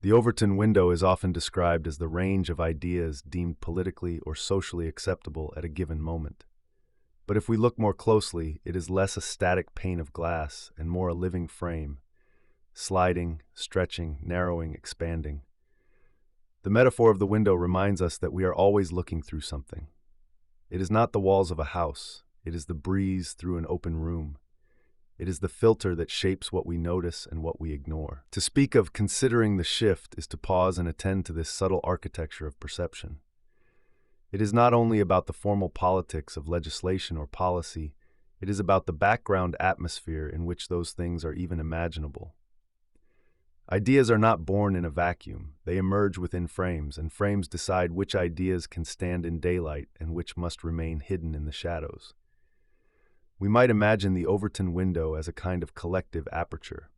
The Overton window is often described as the range of ideas deemed politically or socially acceptable at a given moment. But if we look more closely, it is less a static pane of glass and more a living frame, sliding, stretching, narrowing, expanding. The metaphor of the window reminds us that we are always looking through something. It is not the walls of a house, it is the breeze through an open room. It is the filter that shapes what we notice and what we ignore. To speak of considering the shift is to pause and attend to this subtle architecture of perception. It is not only about the formal politics of legislation or policy, it is about the background atmosphere in which those things are even imaginable. Ideas are not born in a vacuum. They emerge within frames, and frames decide which ideas can stand in daylight and which must remain hidden in the shadows. We might imagine the Overton window as a kind of collective aperture.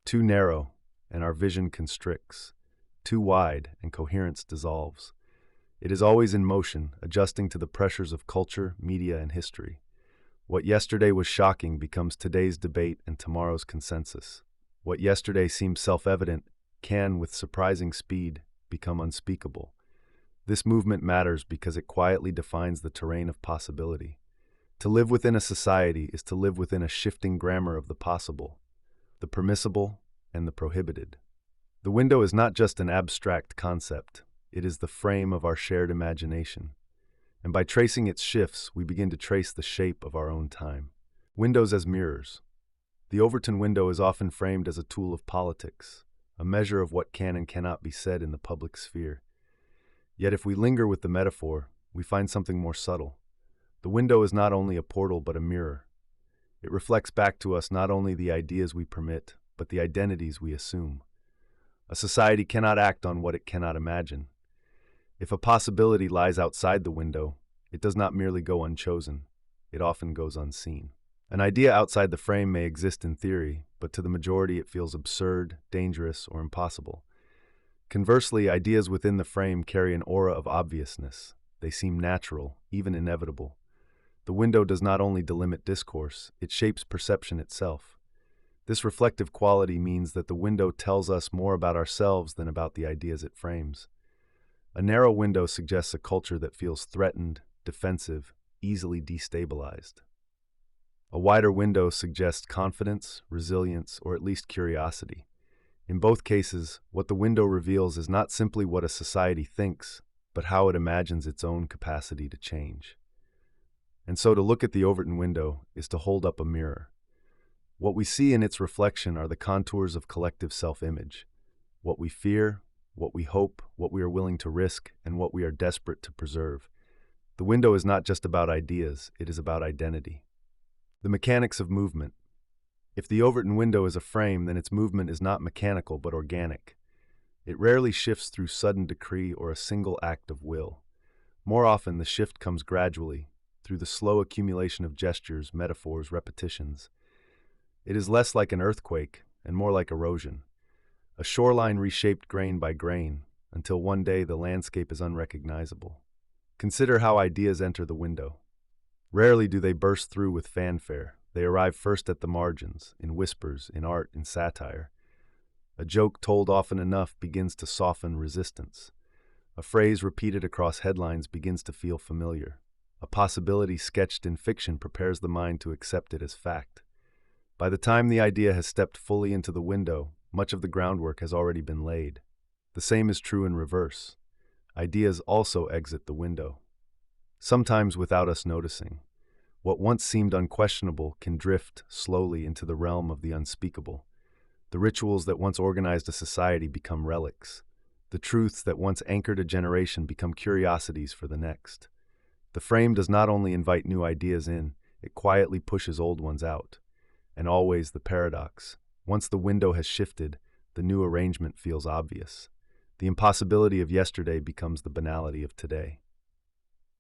Too narrow, and our vision constricts. Too wide, and coherence dissolves. It is always in motion, adjusting to the pressures of culture, media, and history. What yesterday was shocking becomes today's debate and tomorrow's consensus. What yesterday seemed self-evident can, with surprising speed, become unspeakable. This movement matters because it quietly defines the terrain of possibility. To live within a society is to live within a shifting grammar of the possible, the permissible, and the prohibited. The window is not just an abstract concept, it is the frame of our shared imagination. And by tracing its shifts, we begin to trace the shape of our own time. Windows as mirrors. The Overton window is often framed as a tool of politics, a measure of what can and cannot be said in the public sphere. Yet if we linger with the metaphor, we find something more subtle. The window is not only a portal but a mirror. It reflects back to us not only the ideas we permit, but the identities we assume. A society cannot act on what it cannot imagine. If a possibility lies outside the window, it does not merely go unchosen, it often goes unseen. An idea outside the frame may exist in theory, but to the majority it feels absurd, dangerous, or impossible. Conversely, ideas within the frame carry an aura of obviousness. They seem natural, even inevitable. The window does not only delimit discourse, it shapes perception itself. This reflective quality means that the window tells us more about ourselves than about the ideas it frames. A narrow window suggests a culture that feels threatened, defensive, easily destabilized. A wider window suggests confidence, resilience, or at least curiosity. In both cases, what the window reveals is not simply what a society thinks, but how it imagines its own capacity to change. And so to look at the Overton window is to hold up a mirror. What we see in its reflection are the contours of collective self-image. What we fear, what we hope, what we are willing to risk, and what we are desperate to preserve. The window is not just about ideas, it is about identity. The mechanics of movement. If the Overton window is a frame, then its movement is not mechanical but organic. It rarely shifts through sudden decree or a single act of will. More often, the shift comes gradually, through the slow accumulation of gestures, metaphors, repetitions. It is less like an earthquake and more like erosion, a shoreline reshaped grain by grain, until one day the landscape is unrecognizable. Consider how ideas enter the window. Rarely do they burst through with fanfare. They arrive first at the margins, in whispers, in art, in satire. A joke told often enough begins to soften resistance. A phrase repeated across headlines begins to feel familiar. A possibility sketched in fiction prepares the mind to accept it as fact. By the time the idea has stepped fully into the window, much of the groundwork has already been laid. The same is true in reverse. Ideas also exit the window, sometimes without us noticing. What once seemed unquestionable can drift slowly into the realm of the unspeakable. The rituals that once organized a society become relics. The truths that once anchored a generation become curiosities for the next. The frame does not only invite new ideas in, it quietly pushes old ones out. And always the paradox. Once the window has shifted, the new arrangement feels obvious. The impossibility of yesterday becomes the banality of today.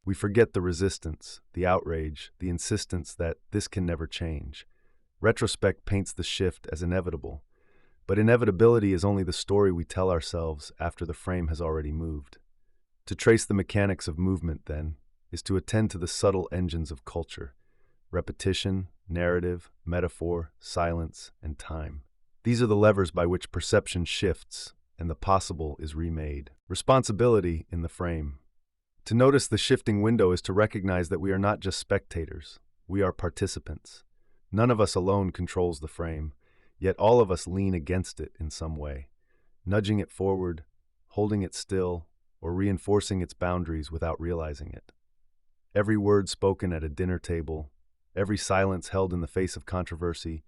We forget the resistance, the outrage, the insistence that this can never change. Retrospect paints the shift as inevitable, but inevitability is only the story we tell ourselves after the frame has already moved. To trace the mechanics of movement, then, is to attend to the subtle engines of culture: repetition, narrative, metaphor, silence, and time. These are the levers by which perception shifts and the possible is remade. Responsibility in the frame. To notice the shifting window is to recognize that we are not just spectators, we are participants. None of us alone controls the frame, yet all of us lean against it in some way, nudging it forward, holding it still, or reinforcing its boundaries without realizing it. Every word spoken at a dinner table, every silence held in the face of controversy,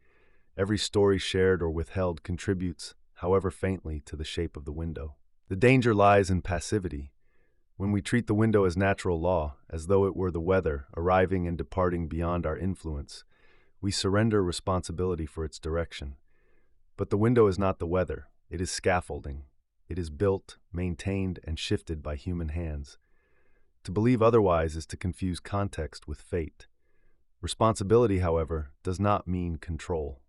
every story shared or withheld contributes, however faintly, to the shape of the window. The danger lies in passivity. When we treat the window as natural law, as though it were the weather, arriving and departing beyond our influence, we surrender responsibility for its direction. But the window is not the weather, it is scaffolding. It is built, maintained, and shifted by human hands. To believe otherwise is to confuse context with fate. Responsibility, however, does not mean control.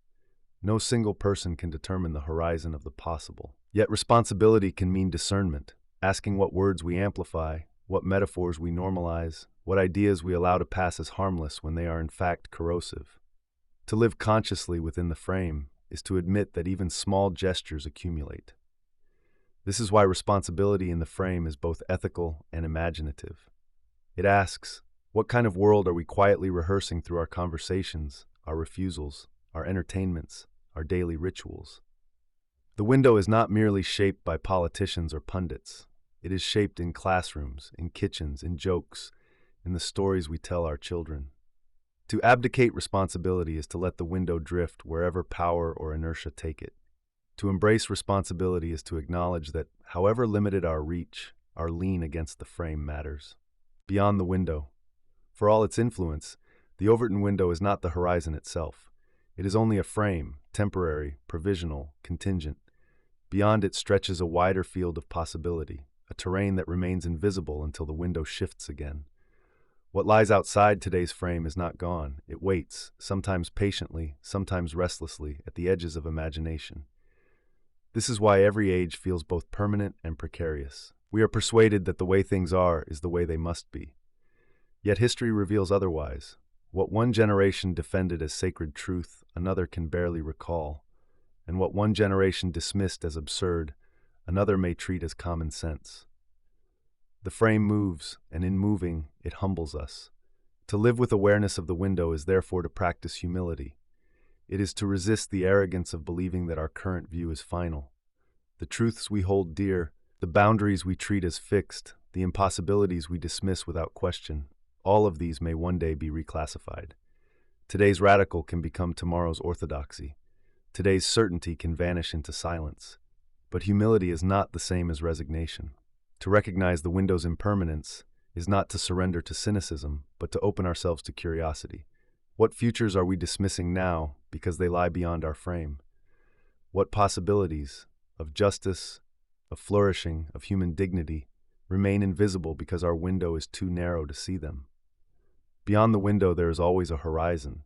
No single person can determine the horizon of the possible. Yet responsibility can mean discernment, asking what words we amplify, what metaphors we normalize, what ideas we allow to pass as harmless when they are in fact corrosive. To live consciously within the frame is to admit that even small gestures accumulate. This is why responsibility in the frame is both ethical and imaginative. It asks, what kind of world are we quietly rehearsing through our conversations, our refusals, our entertainments, our daily rituals? The window is not merely shaped by politicians or pundits. It is shaped in classrooms, in kitchens, in jokes, in the stories we tell our children. To abdicate responsibility is to let the window drift wherever power or inertia take it. To embrace responsibility is to acknowledge that, however limited our reach, our lean against the frame matters. Beyond the window, for all its influence, the Overton window is not the horizon itself. It is only a frame, temporary, provisional, contingent. Beyond it stretches a wider field of possibility, a terrain that remains invisible until the window shifts again. What lies outside today's frame is not gone. It waits, sometimes patiently, sometimes restlessly, at the edges of imagination. This is why every age feels both permanent and precarious. We are persuaded that the way things are is the way they must be. Yet history reveals otherwise. What one generation defended as sacred truth, another can barely recall. And what one generation dismissed as absurd, another may treat as common sense. The frame moves, and in moving, it humbles us. To live with awareness of the window is therefore to practice humility. It is to resist the arrogance of believing that our current view is final. The truths we hold dear, the boundaries we treat as fixed, the impossibilities we dismiss without question, all of these may one day be reclassified. Today's radical can become tomorrow's orthodoxy. Today's certainty can vanish into silence. But humility is not the same as resignation. To recognize the window's impermanence is not to surrender to cynicism, but to open ourselves to curiosity. What futures are we dismissing now because they lie beyond our frame? What possibilities of justice, of flourishing, of human dignity remain invisible because our window is too narrow to see them? Beyond the window there is always a horizon.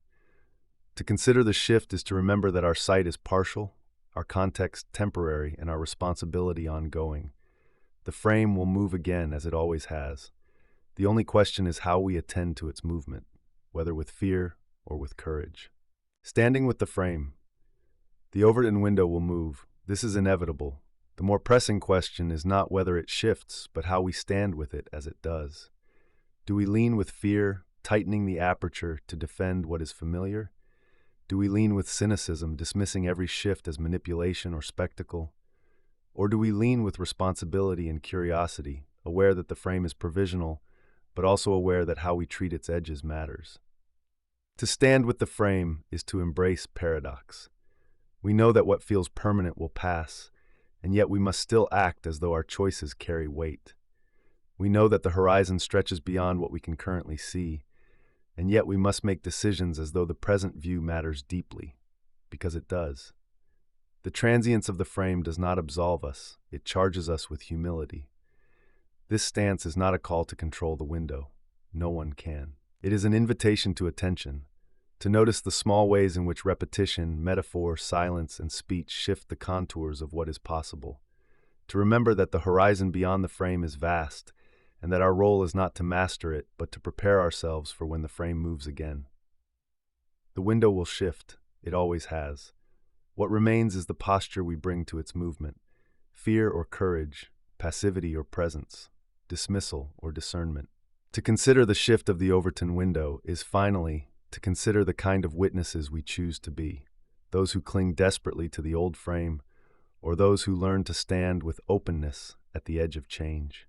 To consider the shift is to remember that our sight is partial, our context temporary, and our responsibility ongoing. The frame will move again as it always has. The only question is how we attend to its movement, whether with fear or with courage. Standing with the frame. The Overton window will move. This is inevitable. The more pressing question is not whether it shifts, but how we stand with it as it does. Do we lean with fear, tightening the aperture to defend what is familiar? Do we lean with cynicism, dismissing every shift as manipulation or spectacle? Or do we lean with responsibility and curiosity, aware that the frame is provisional, but also aware that how we treat its edges matters? To stand with the frame is to embrace paradox. We know that what feels permanent will pass, and yet we must still act as though our choices carry weight. We know that the horizon stretches beyond what we can currently see, and yet we must make decisions as though the present view matters deeply, because it does. The transience of the frame does not absolve us, it charges us with humility. This stance is not a call to control the window. No one can. It is an invitation to attention, to notice the small ways in which repetition, metaphor, silence, and speech shift the contours of what is possible, to remember that the horizon beyond the frame is vast, and that our role is not to master it, but to prepare ourselves for when the frame moves again. The window will shift, it always has. What remains is the posture we bring to its movement: fear or courage, passivity or presence, dismissal or discernment. To consider the shift of the Overton window is finally to consider the kind of witnesses we choose to be, those who cling desperately to the old frame, or those who learn to stand with openness at the edge of change.